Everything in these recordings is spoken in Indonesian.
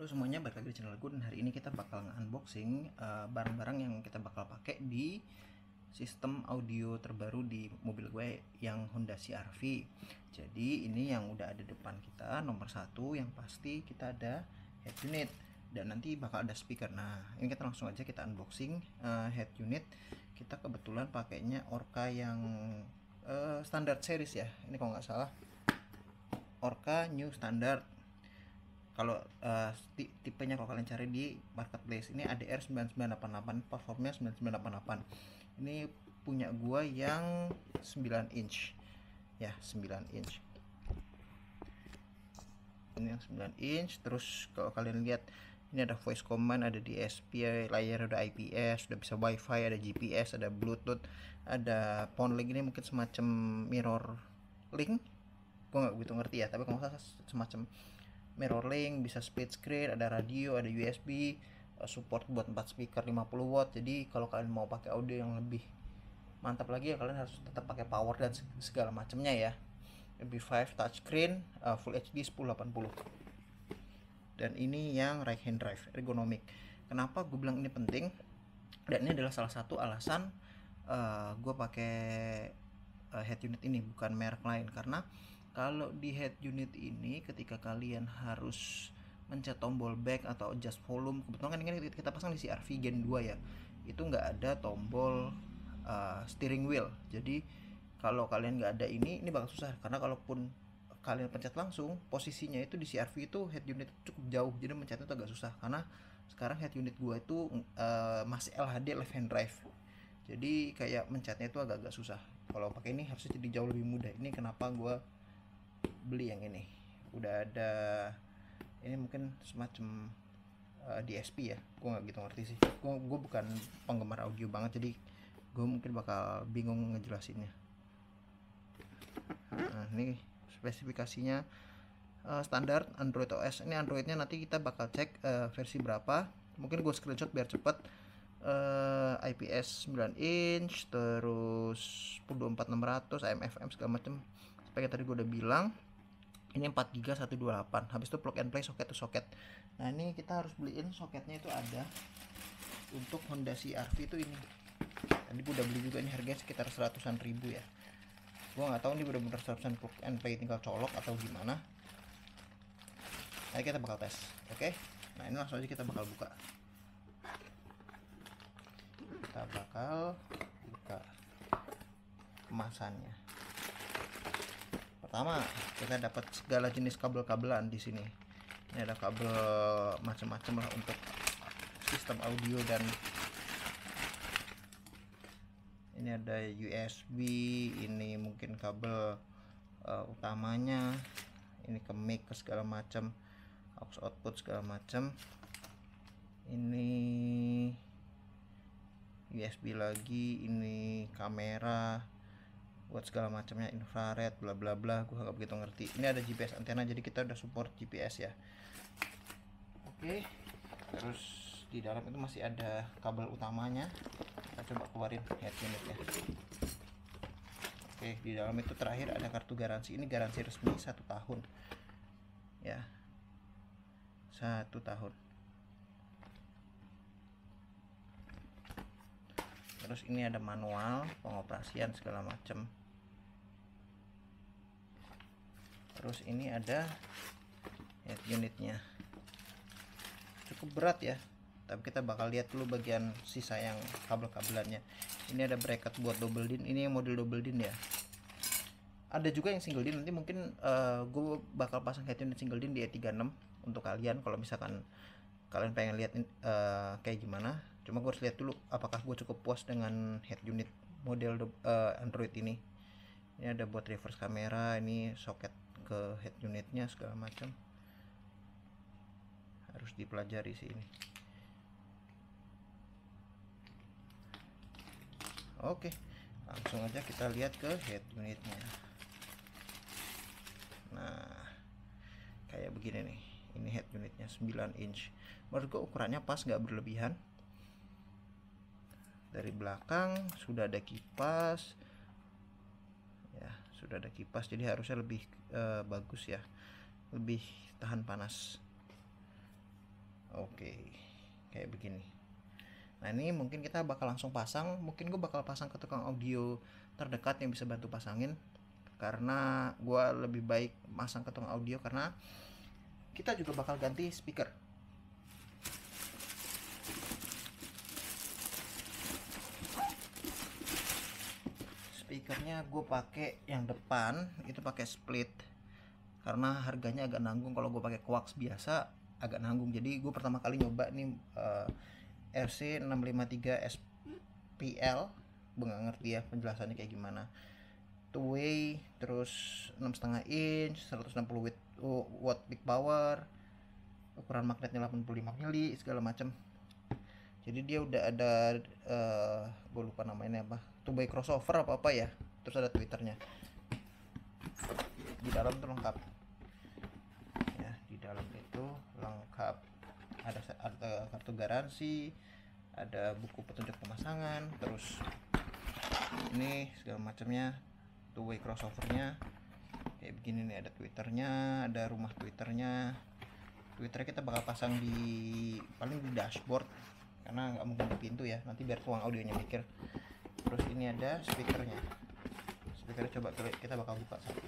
Halo semuanya, balik lagi di channel gue, dan hari ini kita bakal nge-unboxing barang-barang yang kita bakal pakai di sistem audio terbaru di mobil gue yang Honda CR-V. Jadi ini yang udah ada depan kita, nomor satu yang pasti kita ada head unit dan nanti bakal ada speaker. Nah ini kita langsung aja kita unboxing head unit. Kita kebetulan pakainya Orca yang standard series ya, ini kalau nggak salah Orca New Standard. Kalau tipenya kalau kalian cari di marketplace, ini ADR 9988, performanya 9988. Ini punya gua yang 9 inch ya, 9 inch. Ini yang 9 inch. Terus kalau kalian lihat, ini ada voice command, ada DSP, layar udah IPS, udah bisa wifi, ada GPS, ada bluetooth, ada phone link. Ini mungkin semacam mirror link, gua nggak begitu ngerti ya, tapi kalau nggak salah semacam mirror link, bisa split screen, ada radio, ada USB, support buat 4 speaker 50 watt. Jadi kalau kalian mau pakai audio yang lebih mantap lagi ya, kalian harus tetap pakai power dan segala macamnya ya. MP5 touchscreen, Full HD 1080. Dan ini yang right hand drive, ergonomik. Kenapa gue bilang ini penting? Dan ini adalah salah satu alasan gue pakai head unit ini, bukan merek lain. Karena kalau di head unit ini, ketika kalian harus mencet tombol back atau adjust volume, kebetulan kan ini kita pasang di CR-V Gen 2 ya, itu nggak ada tombol steering wheel. Jadi kalau kalian nggak ada ini bakal susah, karena kalaupun kalian pencet langsung, posisinya itu di CR-V itu head unit cukup jauh, jadi mencetnya itu agak susah. Karena sekarang head unit gua itu masih LHD left hand drive, jadi kayak mencetnya itu agak-agak susah. Kalau pakai ini harusnya jadi jauh lebih mudah. Ini kenapa gua beli yang ini. Udah ada ini, mungkin semacam DSP ya, gue nggak gitu ngerti sih. Gue bukan penggemar audio banget, jadi gue mungkin bakal bingung ngejelasinnya. Nah ini spesifikasinya standar Android OS. Ini Androidnya nanti kita bakal cek versi berapa, mungkin gue screenshot biar cepet. IPS 9 inch, terus 24600 AM FM segala macam. Seperti tadi gue udah bilang, ini 4 GB 128. Habis itu plug and play soket to soket. Nah ini kita harus beliin soketnya, itu ada untuk Honda CR-V itu ini. Tadi gue udah beli juga, ini harganya sekitar 100-an ribu ya. Gue nggak tahu ini bener-bener 100-an plug and play tinggal colok atau gimana. Nah kita bakal tes, oke? Nah ini langsung aja kita bakal buka. Kita bakal buka kemasannya. Pertama kita dapat segala jenis kabel-kabelan di sini. Ini ada kabel macam-macam lah untuk sistem audio, dan ini ada USB, ini mungkin kabel utamanya, ini ke mic ke segala macam, aux output segala macam. Ini USB lagi, ini kamera buat segala macamnya, infrared bla bla bla, gue gak begitu ngerti. Ini ada GPS antena, jadi kita udah support GPS ya. Oke, terus di dalam itu masih ada kabel utamanya. Kita coba keluarin head unitnya. Oke, di dalam itu terakhir ada kartu garansi. Ini garansi resmi 1 tahun ya, 1 tahun. Terus ini ada manual pengoperasian segala macam. Terus ini ada head unitnya, cukup berat ya, tapi kita bakal lihat dulu bagian sisa yang kabel-kabelannya. Ini ada bracket buat double din, ini yang model double din ya. Ada juga yang single din, nanti mungkin gue bakal pasang head unit single din di E36 untuk kalian kalau misalkan kalian pengen lihat kayak gimana. Cuma gue harus lihat dulu apakah gue cukup puas dengan head unit model Android ini. Ini ada buat reverse kamera, ini soket ke head unitnya segala macam. Harus dipelajari sih ini. Oke, langsung aja kita lihat ke head unitnya. Nah kayak begini nih, ini head unitnya 9 inch. Menurut gue ukurannya pas, nggak berlebihan. Dari belakang sudah ada kipas ya, sudah ada kipas, jadi harusnya lebih bagus ya, lebih tahan panas. Oke, kayak begini. Nah ini mungkin kita bakal langsung pasang. Mungkin gue bakal pasang ke tukang audio terdekat yang bisa bantu pasangin, karena gue lebih baik pasang ke tukang audio karena kita juga bakal ganti speaker. Speakernya gue pakai yang depan itu pakai split karena harganya agak nanggung. Kalau gue pakai coax biasa agak nanggung. Jadi gue pertama kali nyoba nih RC653 SPL, gue nggak ngerti ya penjelasannya kayak gimana. Two way, terus 6,5 inch, 160 watt peak power, ukuran magnetnya 85 mili, segala macam. Jadi dia udah ada gue lupa namanya apa, two way crossover apa ya, terus ada twitternya. Di dalam tuh lengkap ya, di dalam itu lengkap, ada kartu garansi, ada buku petunjuk pemasangan, terus ini segala macamnya, two way crossovernya kayak begini nih. Ada twitternya, ada rumah twitternya. Twitternya kita bakal pasang di paling di dashboard karena nggak mungkin di pintu ya, nanti biar tuang audionya mikir. Terus ini ada speakernya. Speakernya coba kita bakal buka satu,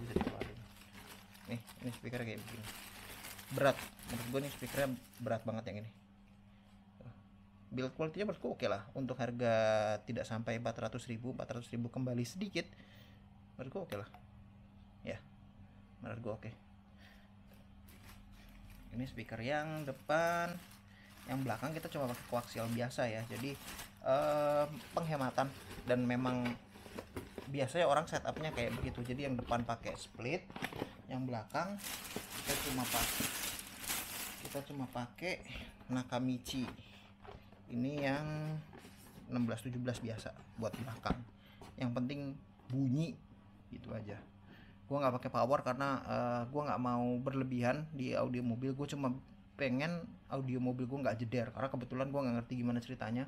bisa dikeluarin nih. Ini speakernya kayak begini, berat menurut gue nih, speakernya berat banget yang ini. Build quality-nya menurut gue oke lah, untuk harga tidak sampai 400.000 kembali sedikit, menurut gue oke lah ya, menurut gue oke. Ini speaker yang depan. Yang belakang kita coba pakai koaksial biasa ya, jadi penghematan, dan memang biasanya orang setupnya kayak begitu. Jadi yang depan pakai split, yang belakang kita cuma pakai Nakamichi. Ini yang 16-17 biasa buat belakang, yang penting bunyi gitu aja. Gue nggak pakai power karena gue nggak mau berlebihan di audio mobil. Gue cuma pengen audio mobil gue nggak jeder, karena kebetulan gue nggak ngerti gimana ceritanya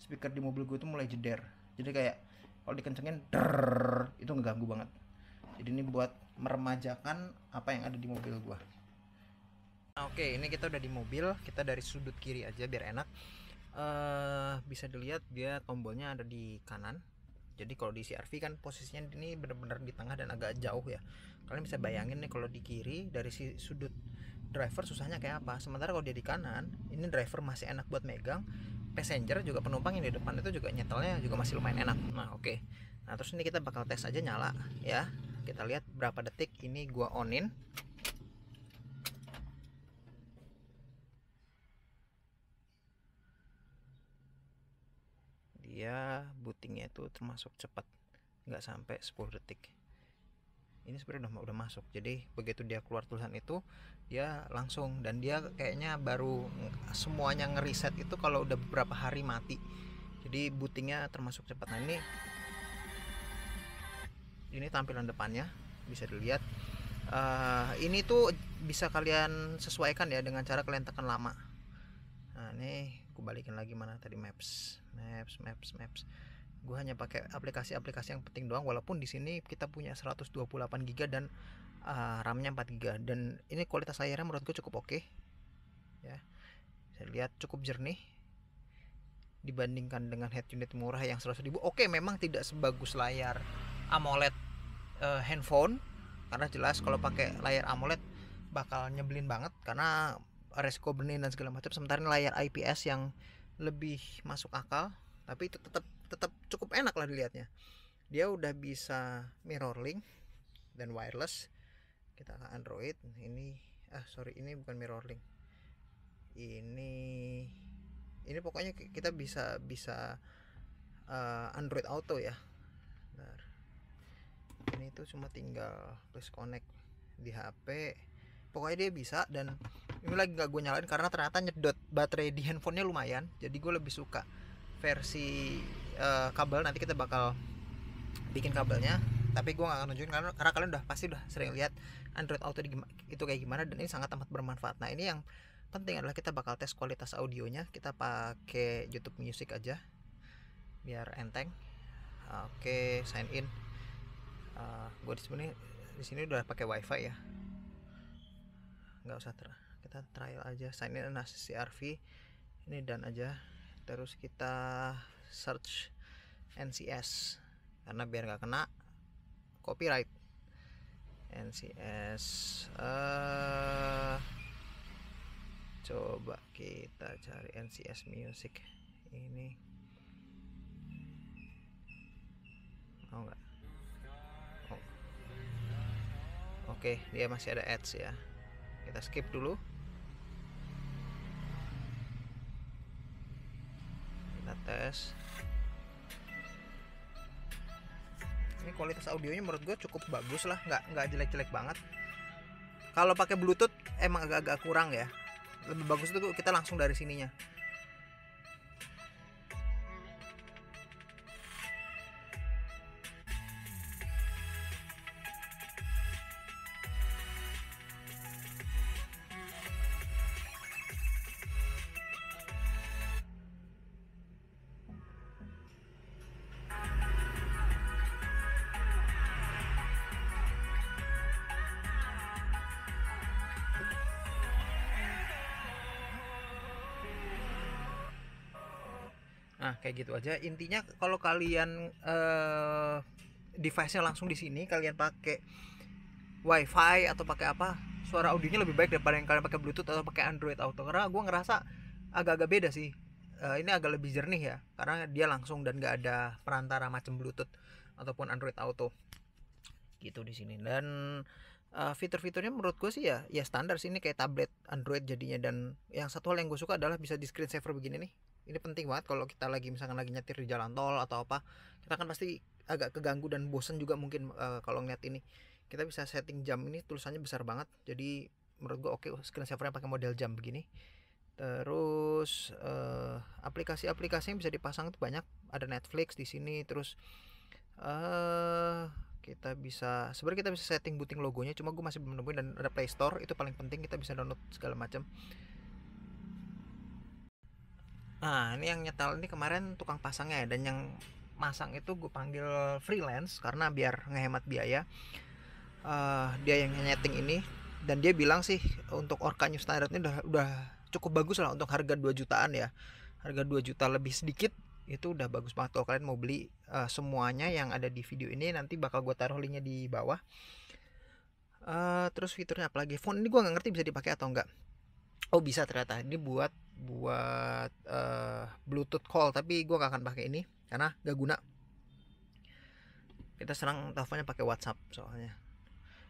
speaker di mobil gue itu mulai jeder. Jadi kayak kalau dikencengin itu ngeganggu banget. Jadi ini buat meremajakan apa yang ada di mobil gue. Oke, ini kita udah di mobil. Kita dari sudut kiri aja biar enak. Bisa dilihat dia tombolnya ada di kanan. Jadi kalau di CR-V kan posisinya ini benar-benar di tengah dan agak jauh ya. Kalian bisa bayangin nih kalau di kiri dari sudut driver susahnya kayak apa. Sementara kalau dia di kanan, ini driver masih enak buat megang. Passenger juga, penumpang yang di depan itu juga nyetelnya juga masih lumayan enak. Nah oke. Nah terus ini kita bakal tes aja nyala ya. Kita lihat berapa detik ini gua onin. Dia bootingnya itu termasuk cepat, nggak sampai 10 detik. Ini sebenarnya udah masuk. Jadi begitu dia keluar tulisan itu, dia langsung, dan dia kayaknya baru semuanya ngeriset itu kalau udah beberapa hari mati. Jadi bootingnya termasuk cepat. Nah ini tampilan depannya bisa dilihat. Ini tuh bisa kalian sesuaikan ya dengan cara kalian tekan lama. Nah ini aku balikin lagi, mana tadi, maps. Gue hanya pakai aplikasi-aplikasi yang penting doang, walaupun di sini kita punya 128 GB dan RAM-nya 4 GB, dan ini kualitas layarnya menurutku cukup oke ya. Saya lihat cukup jernih dibandingkan dengan head unit murah yang 100.000. Oke, memang tidak sebagus layar AMOLED handphone, karena jelas kalau pakai layar AMOLED bakal nyebelin banget karena resiko burn-in dan segala macam. Sementara layar IPS yang lebih masuk akal, tapi itu tetap cukup enak lah dilihatnya. Dia udah bisa mirroring dan wireless. Kita ke Android. Ini ini bukan mirroring. Ini pokoknya kita bisa Android Auto ya. Bentar. Ini tuh cuma tinggal please connect di HP. Pokoknya dia bisa, dan ini lagi nggak gue nyalain karena ternyata nyedot baterai di handphonenya lumayan. Jadi gue lebih suka versi kabel. Nanti kita bakal bikin kabelnya, tapi gue nggak akan nunjukin karena kalian pasti udah sering lihat Android Auto itu kayak gimana, dan ini sangat amat bermanfaat. Nah ini yang penting adalah kita bakal tes kualitas audionya. Kita pakai YouTube Music aja biar enteng. Oke, sign in. Gue di sini udah pakai WiFi ya, nggak usah kita kita trial aja, sign in as CRV, ini done aja. Terus kita search NCS karena biar nggak kena copyright. NCS coba kita cari NCS Music ini, mau nggak? Oh. Oke, dia masih ada ads ya, kita skip dulu. Kita tes. Ini kualitas audionya menurut gue cukup bagus lah, nggak jelek-jelek banget. Kalau pakai Bluetooth emang agak-agak kurang ya. Lebih bagus itu kita langsung dari sininya. Nah, kayak gitu aja. Intinya kalau kalian device-nya langsung di sini, kalian pakai WiFi atau pakai apa, suara audionya lebih baik daripada yang kalian pakai Bluetooth atau pakai Android Auto. Karena gue ngerasa agak-agak beda sih. Ini agak lebih jernih ya, karena dia langsung dan gak ada perantara macam Bluetooth ataupun Android Auto. Gitu di sini. Dan fitur-fiturnya menurut gue sih ya standar sih, ini kayak tablet Android jadinya. Dan yang satu hal yang gue suka adalah bisa di screensaver begini nih. Ini penting banget kalau kita lagi misalkan lagi nyetir di jalan tol atau apa, kita kan pasti agak keganggu dan bosen juga mungkin kalau ngeliat ini. Kita bisa setting jam, ini tulisannya besar banget, jadi menurut gue oke, screensavernya pakai model jam begini. Terus aplikasi-aplikasi yang bisa dipasang itu banyak, ada Netflix di sini. Terus kita bisa setting booting logonya, cuma gue masih belum nemuin. Dan ada Play Store, itu paling penting, kita bisa download segala macam. Nah, ini yang nyetel ini kemarin tukang pasangnya ya, dan yang masang itu gue panggil freelance karena biar ngehemat biaya. Dia yang nyeting ini, dan dia bilang sih untuk Orca New Standard ini udah cukup bagus lah untuk harga 2 jutaan ya. Harga 2 juta lebih sedikit itu udah bagus banget. Kalau kalian mau beli semuanya yang ada di video ini, nanti bakal gue taruh linknya di bawah. Terus fiturnya apalagi, phone ini gue nggak ngerti bisa dipakai atau enggak. Oh bisa, ternyata ini buat Bluetooth call, tapi gue gak akan pakai ini karena gak guna. Kita serang teleponnya pakai WhatsApp soalnya.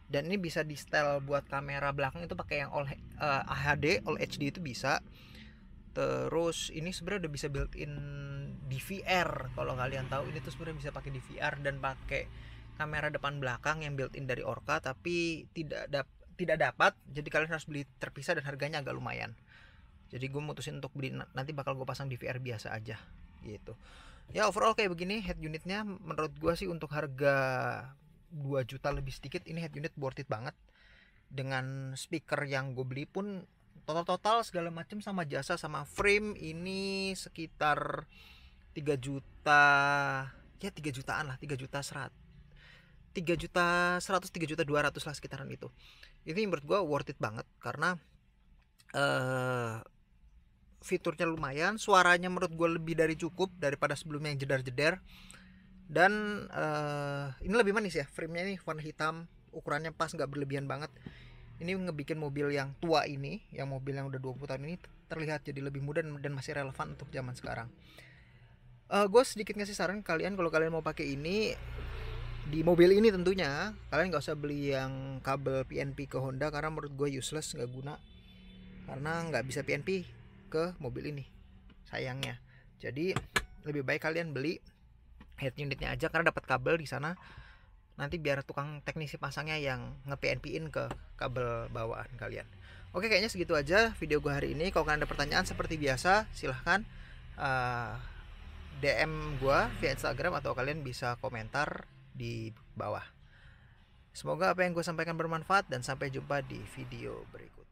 Dan ini bisa di setel buat kamera belakang itu pakai yang HD, All HD itu bisa. Terus ini sebenarnya udah bisa built-in DVR. Kalau kalian tahu, ini tuh sebenarnya bisa pakai DVR dan pakai kamera depan belakang yang built-in dari Orca, tapi tidak dapat, jadi kalian harus beli terpisah dan harganya agak lumayan. Jadi gue mutusin untuk beli, nanti bakal gue pasang DVR biasa aja gitu. Ya overall kayak begini head unitnya. Menurut gue sih untuk harga 2 juta lebih sedikit, ini head unit worth it banget. Dengan speaker yang gue beli pun total segala macam sama jasa sama frame ini sekitar 3 juta ya, 3 jutaan lah, 3 juta 100, 3 juta 100, 3 juta 200 lah, sekitaran itu. Ini menurut gue worth it banget karena fiturnya lumayan, suaranya menurut gue lebih dari cukup daripada sebelumnya yang jedar-jedar. Dan ini lebih manis ya, framenya ini warna hitam, ukurannya pas, nggak berlebihan banget. Ini ngebikin mobil yang tua ini, yang mobil yang udah 20 tahun ini terlihat jadi lebih muda dan masih relevan untuk zaman sekarang. Gue sedikit ngasih saran kalian, kalau kalian mau pakai ini di mobil ini, tentunya kalian nggak usah beli yang kabel PNP ke Honda karena menurut gue useless, nggak guna, karena nggak bisa PNP ke mobil ini sayangnya. Jadi lebih baik kalian beli head unitnya aja karena dapat kabel di sana. Nanti biar tukang teknisi pasangnya yang nge-PNP-in ke kabel bawaan kalian. Oke, kayaknya segitu aja video gue hari ini. Kalau kalian ada pertanyaan seperti biasa, silahkan DM gue via Instagram atau kalian bisa komentar di bawah. Semoga apa yang gue sampaikan bermanfaat dan sampai jumpa di video berikutnya.